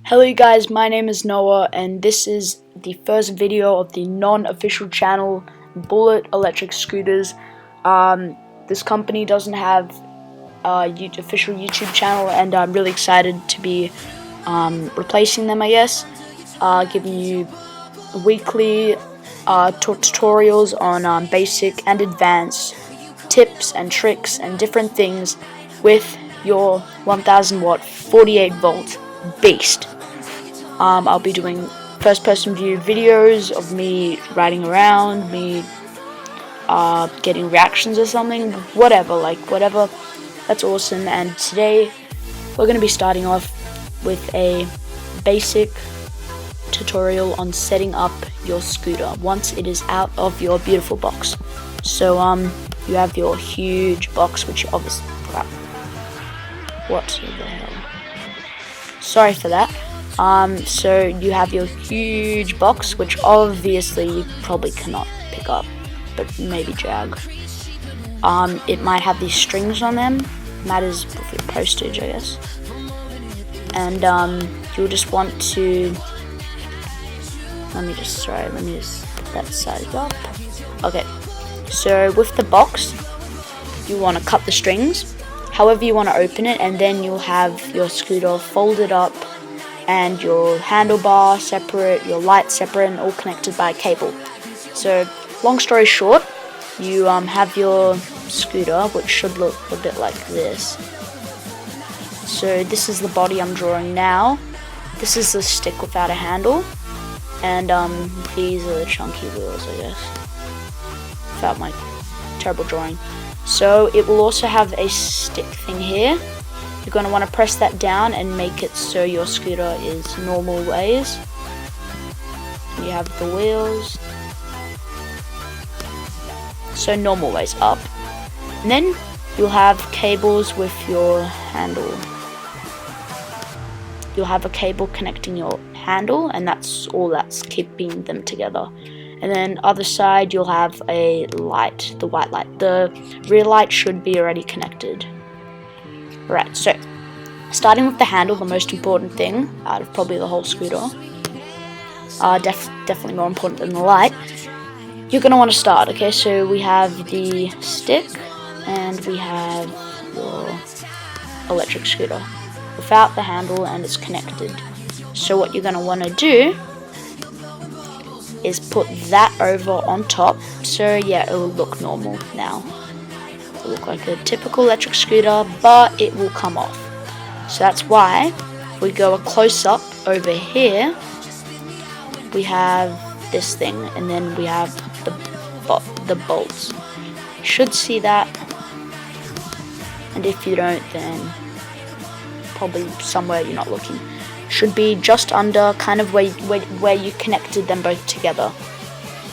Hello you guys, my name is Noah and this is the first video of the non-official channel Bullet Electric Scooters. This company doesn't have a official YouTube channel and I'm really excited to be replacing them, I guess. Giving you weekly tutorials on basic and advanced tips and tricks and different things with your 1000 watt 48 volt beast. I'll be doing first person view videos of me riding around, me getting reactions or something, whatever, that's awesome. And today we're going to be starting off with a basic tutorial on setting up your scooter once it is out of your beautiful box. So you have your huge box, which obviously, crap, what the hell, sorry for that. So you have your huge box, which obviously you probably cannot pick up, but maybe drag. It might have these strings on them, matters for postage, I guess. And you'll just want to, let me just put that side up. Okay, so with the box, you want to cut the strings, however you want to open it, and then you'll have your scooter folded up and your handlebar separate, your light separate, and all connected by a cable. So long story short, you have your scooter, which should look a bit like this. So this is the body I'm drawing now. This is the stick without a handle, and these are the chunky wheels, I guess, without my terrible drawing. So it will also have a stick thing here. You're going to want to press that down and make it so your scooter is normal ways. You have the wheels, so normal ways up. And then you'll have cables with your handle. You'll have a cable connecting your handle, and that's all that's keeping them together. And then other side you'll have a light, the white light. The rear light should be already connected. Right, so starting with the handle, the most important thing out of probably the whole scooter, definitely more important than the light, you're going to want to start. Okay, so we have the stick and we have your electric scooter without the handle, and it's connected. So what you're going to want to do is put that over on top, so yeah, it will look normal now. Look like a typical electric scooter, but it will come off. So that's why if we go a close-up over here, we have this thing, and then we have the bolts. You should see that, and if you don't, then probably somewhere you're not looking. Should be just under, kind of where you connected them both together.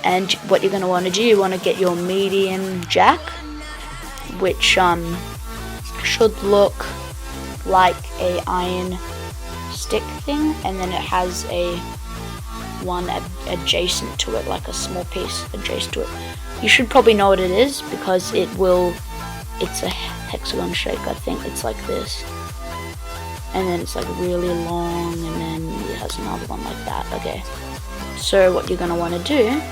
And what you're going to want to do, you want to get your medium jack, which should look like a iron stick thing, and then it has a one adjacent to it, like a small piece adjacent to it. You should probably know what it is because it's a hexagon shape. I think it's like this, and then it's like really long, and then it has another one like that. Okay, so what you're going to want to do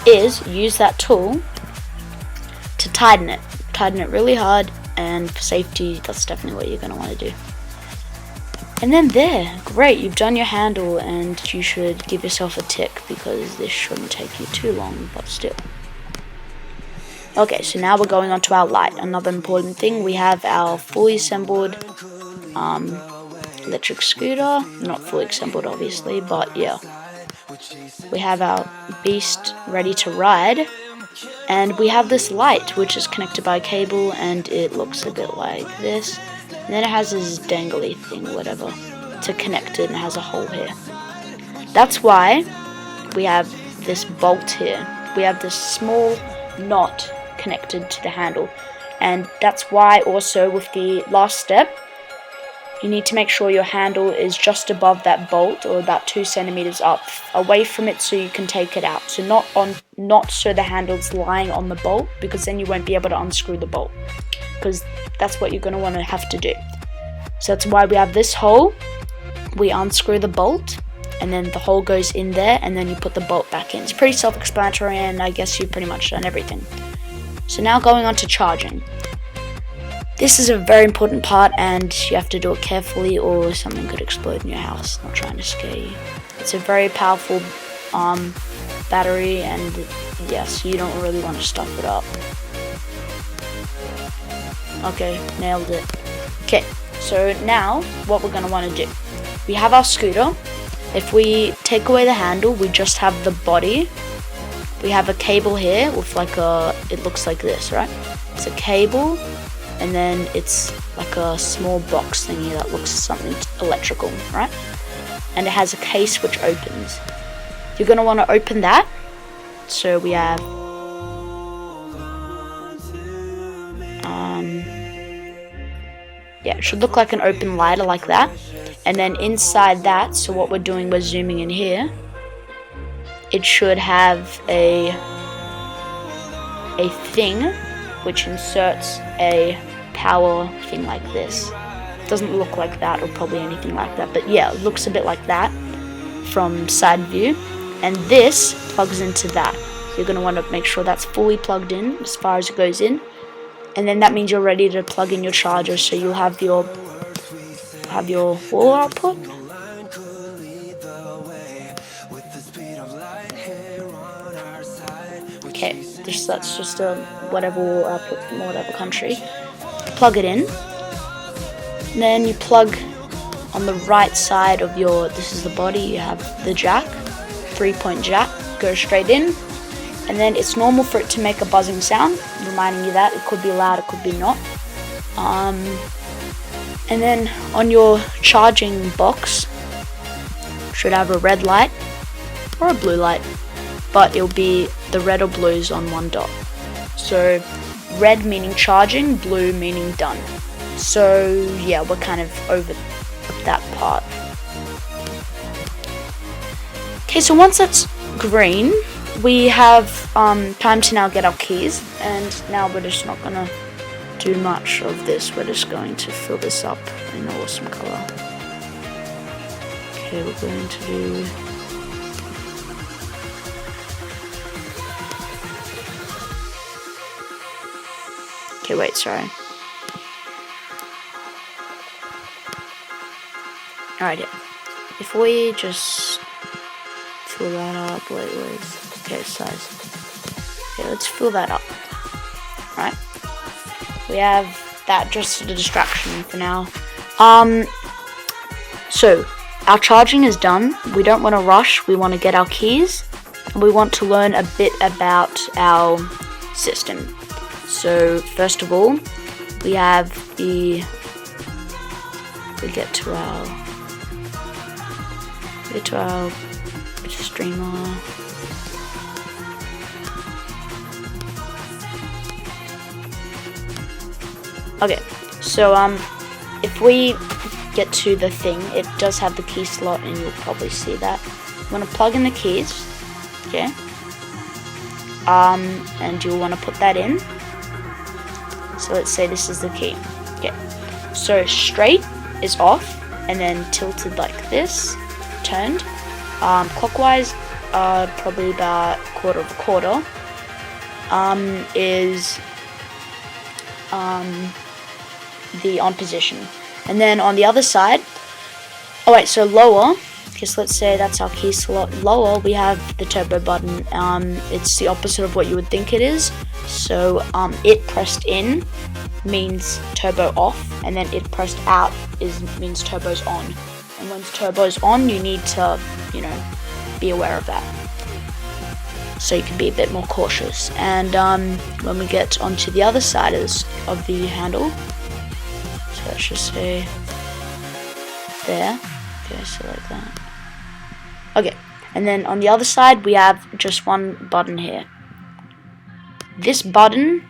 is use that tool to tighten it really hard, and for safety, that's definitely what you're going to want to do. And then there, great, you've done your handle, and you should give yourself a tick because this shouldn't take you too long, but still. Okay, so now we're going on to our light. Another important thing, we have our fully assembled electric scooter. Not fully assembled obviously, but yeah, we have our beast ready to ride. And we have this light, which is connected by a cable, and it looks a bit like this. And then it has this dangly thing, whatever, to connect it, and it has a hole here. That's why we have this bolt here. We have this small knot connected to the handle. And that's why also with the last step, you need to make sure your handle is just above that bolt, or about 2 centimeters up away from it, so you can take it out. So not so the handle's lying on the bolt, because then you won't be able to unscrew the bolt, because that's what you're going to want to have to do. So that's why we have this hole. We unscrew the bolt, and then the hole goes in there, and then you put the bolt back in. It's pretty self-explanatory, and I guess you've pretty much done everything. So now going on to charging. This is a very important part, and you have to do it carefully or something could explode in your house. Not trying to scare you. It's a very powerful battery, and yes, you don't really want to stuff it up. Okay, nailed it. Okay, so now what we're going to want to do. We have our scooter. If we take away the handle, we just have the body. We have a cable here with like it looks like this, right? It's a cable, and then it's like a small box thingy that looks something electrical, right? And it has a case which opens. You're going to want to open that. So we have yeah, it should look like an open lighter like that. And then inside that, so what we're doing, we're zooming in here. It should have a thing which inserts a power thing like this. It doesn't look like that or probably anything like that, but yeah, it looks a bit like that from side view. And this plugs into that. You're going to want to make sure that's fully plugged in as far as it goes in. And then that means you're ready to plug in your charger, so you'll have your wall output. Okay, that's just a whatever wall output from whatever country. Plug it in. And then you plug on the right side of your, this is the body, you have the jack, 3-point jack, goes straight in. And then it's normal for it to make a buzzing sound, reminding you that it could be loud, it could be not. And then on your charging box, should have a red light or a blue light, but it'll be the red or blues on one dot. So red meaning charging, blue meaning done. So yeah, we're kind of over that part. Okay, so once that's green, we have time to now get our keys, and now we're just not gonna do much of this. We're just going to fill this up in an awesome color. Okay, we're going to do okay, wait, sorry. Alright, yeah. If we just fill that up, wait, okay, size. Okay, let's fill that up. Alright. We have that just a distraction for now. So our charging is done. We don't want to rush. We want to get our keys, and we want to learn a bit about our system. So first of all, we have the get to our streamer. Okay, so if we get to the thing, it does have the key slot, and you'll probably see that. You want to plug in the keys, okay, and you'll want to put that in. So let's say this is the key. Okay, so straight is off, and then tilted like this, turned clockwise, probably about quarter of a quarter, is the on position. And then on the other side, oh wait, so lower, because let's say that's our key slot, lower we have the turbo button. It's the opposite of what you would think it is. So it pressed in means turbo off, and then it pressed out means turbo's on. And when turbo's on, you need to, be aware of that, so you can be a bit more cautious. And when we get onto the other side of the handle, so let's just say there, okay, so like that. Okay, and then on the other side we have just one button here. This button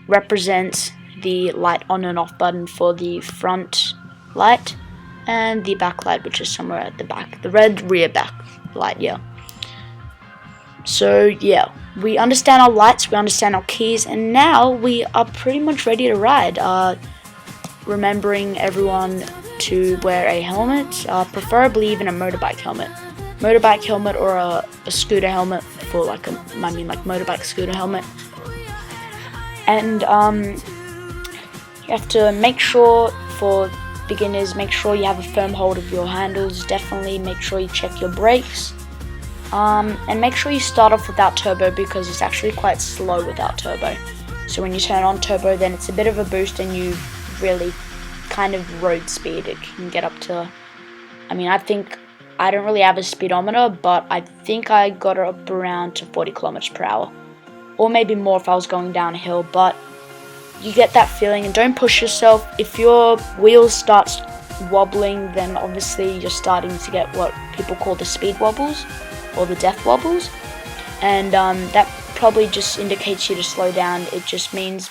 represents the light on and off button for the front light, and the back light, which is somewhere at the back, the red rear back light, yeah. So yeah, we understand our lights, we understand our keys, and now we are pretty much ready to ride. remembering everyone to wear a helmet, preferably even a motorbike helmet. Motorbike helmet or a scooter helmet for like motorbike scooter helmet. And you have to make sure, for beginners, make sure you have a firm hold of your handles. Definitely make sure you check your brakes. And make sure you start off without turbo, because it's actually quite slow without turbo. So when you turn on turbo, then it's a bit of a boost and you really kind of road speed. It can get up to, I don't really have a speedometer, but I think I got it up around to 40 kilometers per hour, or maybe more if I was going downhill. But you get that feeling, and don't push yourself. If your wheels starts wobbling, then obviously you're starting to get what people call the speed wobbles or the death wobbles, and that probably just indicates you to slow down. It just means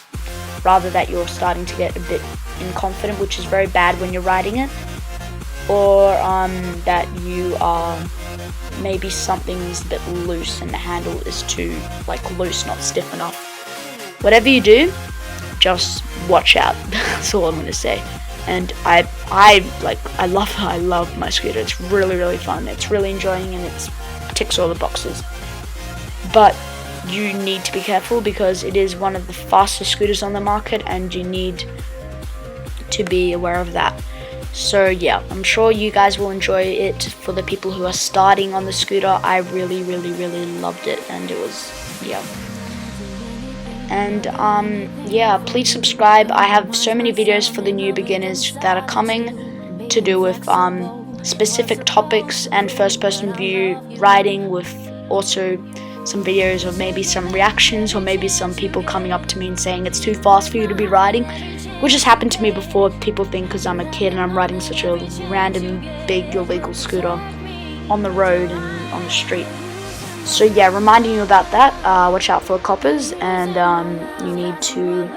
rather that you're starting to get a bit inconfident, which is very bad when you're riding it, or that you are, maybe something's a bit loose and the handle is too loose, not stiff enough. Whatever you do, just watch out. That's all I'm gonna say. And I love my scooter. It's really fun. It's really enjoying, and it ticks all the boxes. But you need to be careful, because it is one of the fastest scooters on the market, and you need to be aware of that. So yeah, I'm sure you guys will enjoy it. For the people who are starting on the scooter, I really loved it, and it was, yeah. And yeah, please subscribe. I have so many videos for the new beginners that are coming to do with specific topics and first-person view riding, with also some videos of maybe some reactions, or maybe some people coming up to me and saying it's too fast for you to be riding, which has happened to me before. People think because I'm a kid and I'm riding such a random big illegal scooter on the road and on the street. So yeah, reminding you about that. Watch out for coppers, and you need to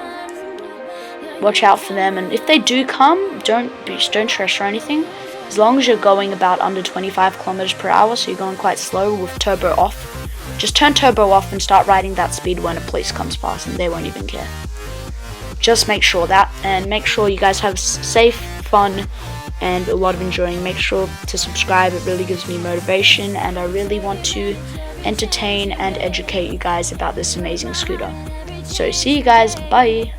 watch out for them. And if they do come, don't stress or anything. As long as you're going about under 25 kilometers per hour, so you're going quite slow with turbo off, just turn turbo off and start riding that speed when a police comes past, and they won't even care. Just make sure that, and make sure you guys have safe, fun, and a lot of enjoying. Make sure to subscribe. It really gives me motivation, and I really want to entertain and educate you guys about this amazing scooter. So see you guys. Bye.